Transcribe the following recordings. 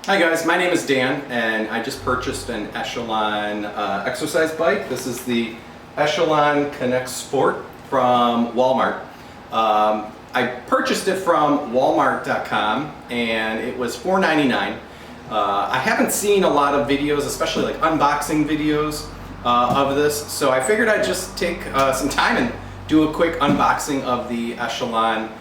Hi guys, my name is Dan and I just purchased an Echelon exercise bike. This is the Echelon Connect Sport from Walmart. I purchased it from walmart.com and it was $4.99. I haven't seen a lot of videos, especially like unboxing videos of this, so I figured I'd just take some time and do a quick unboxing of the Echelon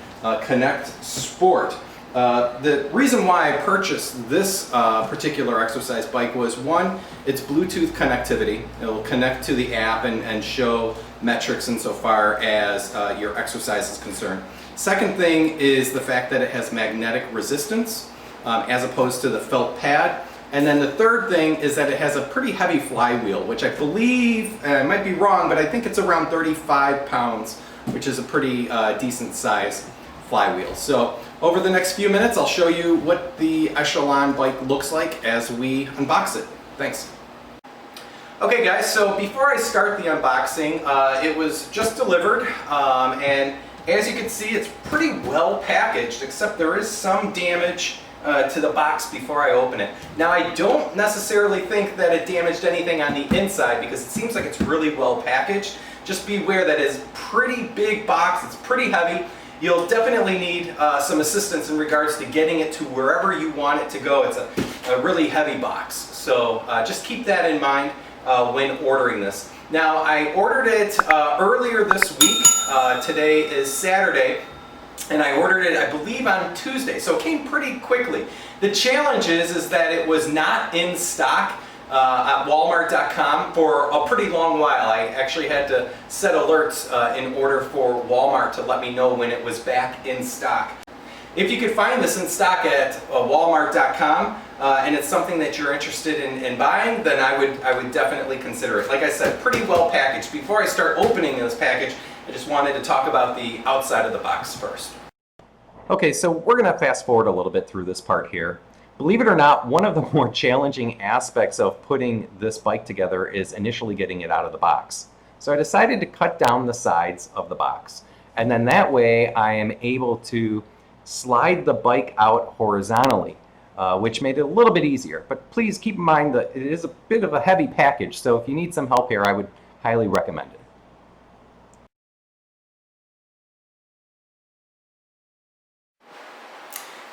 Connect Sport. The reason why I purchased this particular exercise bike was, one, it's Bluetooth connectivity. It'll connect to the app and show metrics insofar as your exercise is concerned. Second thing is the fact that it has magnetic resistance as opposed to the felt pad. And then the third thing is that it has a pretty heavy flywheel, which I believe, I might be wrong, but I think it's around 35 pounds, which is a pretty decent size flywheel. So over the next few minutes, I'll show you what the Echelon bike looks like as we unbox it. Thanks. Okay guys, so before I start the unboxing, it was just delivered, and as you can see, it's pretty well packaged, except there is some damage to the box before I open it. Now, I don't necessarily think that it damaged anything on the inside because it seems like it's really well packaged. Just beware that it's a pretty big box, it's pretty heavy. You'll definitely need some assistance in regards to getting it to wherever you want it to go. It's a really heavy box, so just keep that in mind when ordering this. Now, I ordered it earlier this week. Today is Saturday, and I ordered it, I believe, on Tuesday, so it came pretty quickly. The challenge is that it was not in stock at walmart.com for a pretty long while. I actually had to set alerts in order for Walmart to let me know when it was back in stock. If you could find this in stock at walmart.com and it's something that you're interested in buying, then I would definitely consider it. Like I said, pretty well packaged. Before I start opening this package, I just wanted to talk about the outside of the box first. Okay, so we're going to fast forward a little bit through this part here. Believe it or not, one of the more challenging aspects of putting this bike together is initially getting it out of the box. So I decided to cut down the sides of the box, and then that way I am able to slide the bike out horizontally, which made it a little bit easier. But please keep in mind that it is a bit of a heavy package, so if you need some help here, I would highly recommend it.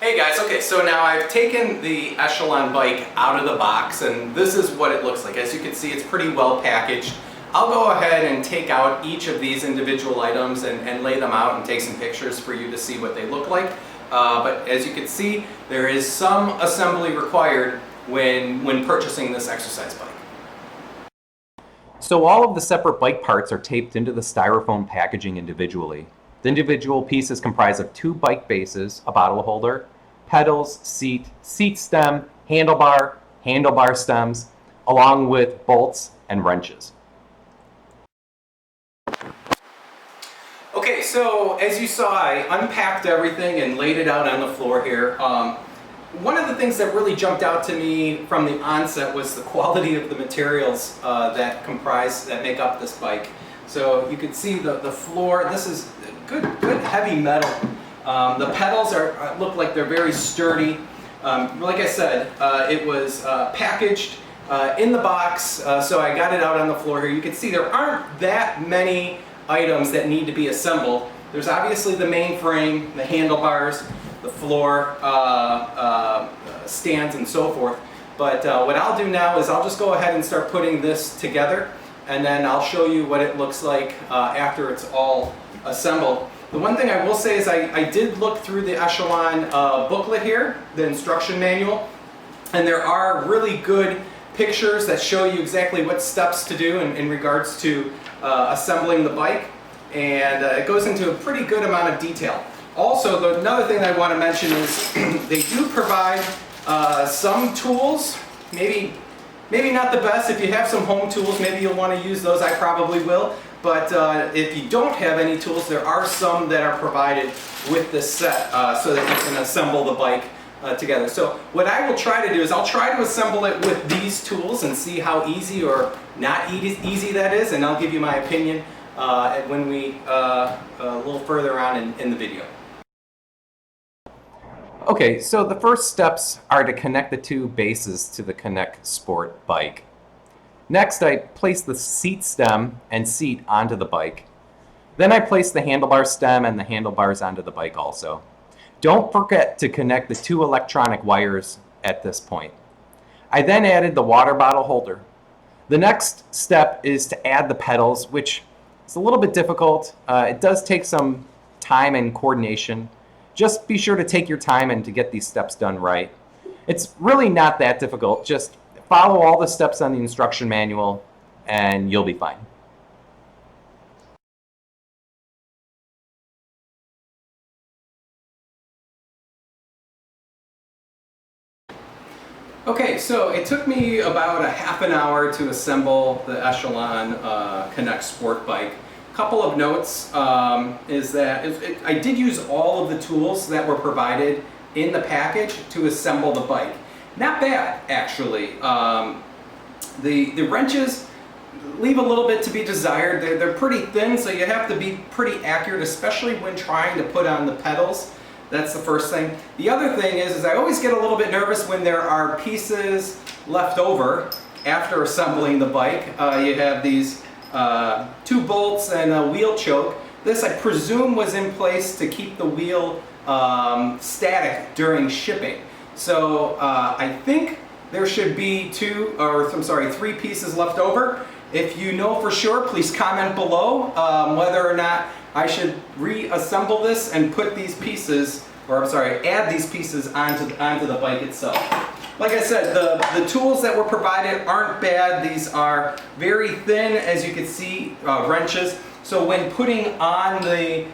Hey guys, okay, so now I've taken the Echelon bike out of the box and this is what it looks like. As you can see, it's pretty well packaged. I'll go ahead and take out each of these individual items and lay them out and take some pictures for you to see what they look like. But as you can see, there is some assembly required when purchasing this exercise bike. So all of the separate bike parts are taped into the styrofoam packaging individually. The individual pieces comprise of 2 bike bases, a bottle holder, pedals, seat stem, handlebar stems, along with bolts and wrenches. Okay, so as you saw, I unpacked everything and laid it out on the floor here. One of the things that really jumped out to me from the onset was the quality of the materials that make up this bike. So you can see the floor. This is good heavy metal. The pedals look like they're very sturdy. Like I said, it was packaged in the box, so I got it out on the floor here. You can see there aren't that many items that need to be assembled. There's obviously the main frame, the handlebars, the floor, stands, and so forth. But what I'll do now is I'll just go ahead and start putting this together, and then I'll show you what it looks like after it's all assembled. The one thing I will say is I did look through the Echelon booklet here, the instruction manual, and there are really good pictures that show you exactly what steps to do in regards to assembling the bike, and it goes into a pretty good amount of detail. Also, another thing that I want to mention is they do provide some tools, maybe not the best. If you have some home tools, maybe you'll want to use those. I probably will. But if you don't have any tools, there are some that are provided with this set so that you can assemble the bike together. So what I will try to do is I'll try to assemble it with these tools and see how easy or not easy that is, and I'll give you my opinion when we a little further on in the video. Okay, so the first steps are to connect the two bases to the Connect Sport bike. Next, I place the seat stem and seat onto the bike. Then I place the handlebar stem and the handlebars onto the bike also. Don't forget to connect the two electronic wires at this point. I then added the water bottle holder. The next step is to add the pedals, which is a little bit difficult. It does take some time and coordination. Just be sure to take your time and to get these steps done right. It's really not that difficult. Just follow all the steps on the instruction manual and you'll be fine. Okay, so it took me about a half an hour to assemble the Echelon Connect Sport bike. Couple of notes is that I did use all of the tools that were provided in the package to assemble the bike. Not bad, actually. The wrenches leave a little bit to be desired. They're pretty thin, so you have to be pretty accurate, especially when trying to put on the pedals. That's the first thing. The other thing is I always get a little bit nervous when there are pieces left over after assembling the bike. You have these 2 bolts and a wheel choke. This, I presume, was in place to keep the wheel static during shipping. So I think there should be 3 pieces left over. If you know for sure, please comment below whether or not I should reassemble this and put these pieces, add these pieces onto the bike itself. Like I said, the tools that were provided aren't bad. These are very thin, as you can see, wrenches. So when putting on the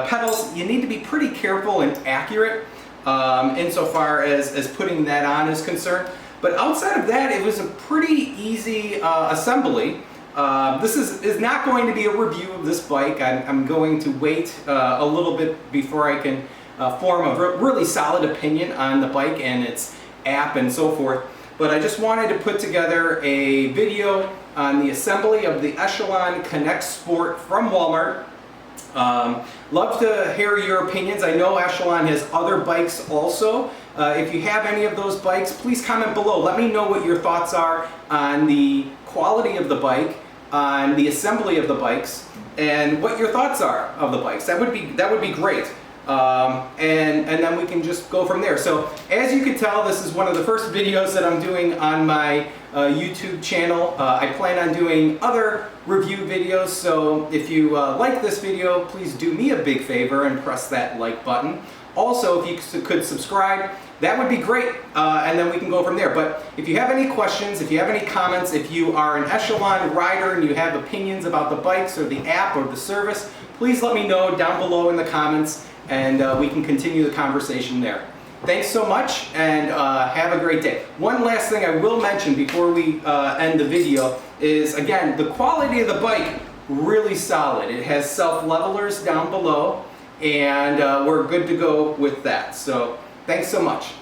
pedals, you need to be pretty careful and accurate insofar as putting that on is concerned. But outside of that, it was a pretty easy assembly. This is not going to be a review of this bike. I'm going to wait a little bit before I can form a really solid opinion on the bike and its app and so forth. But I just wanted to put together a video on the assembly of the Echelon Connect Sport from Walmart. Love to hear your opinions. I know Echelon has other bikes also. If you have any of those bikes, please comment below. Let me know what your thoughts are on the quality of the bike, on the assembly of the bikes, and what your thoughts are of the bikes. That would be great. And then we can just go from there. So as you can tell, this is one of the first videos that I'm doing on my YouTube channel. I plan on doing other review videos, so if you like this video, please do me a big favor and press that like button. Also, if you could subscribe, that would be great, and then we can go from there. But if you have any questions, if you have any comments, if you are an Echelon rider and you have opinions about the bikes or the app or the service, please let me know down below in the comments, and we can continue the conversation there. Thanks so much, and have a great day. One last thing I will mention before we end the video is, again, the quality of the bike, really solid. It has self-levelers down below, and we're good to go with that. So thanks so much.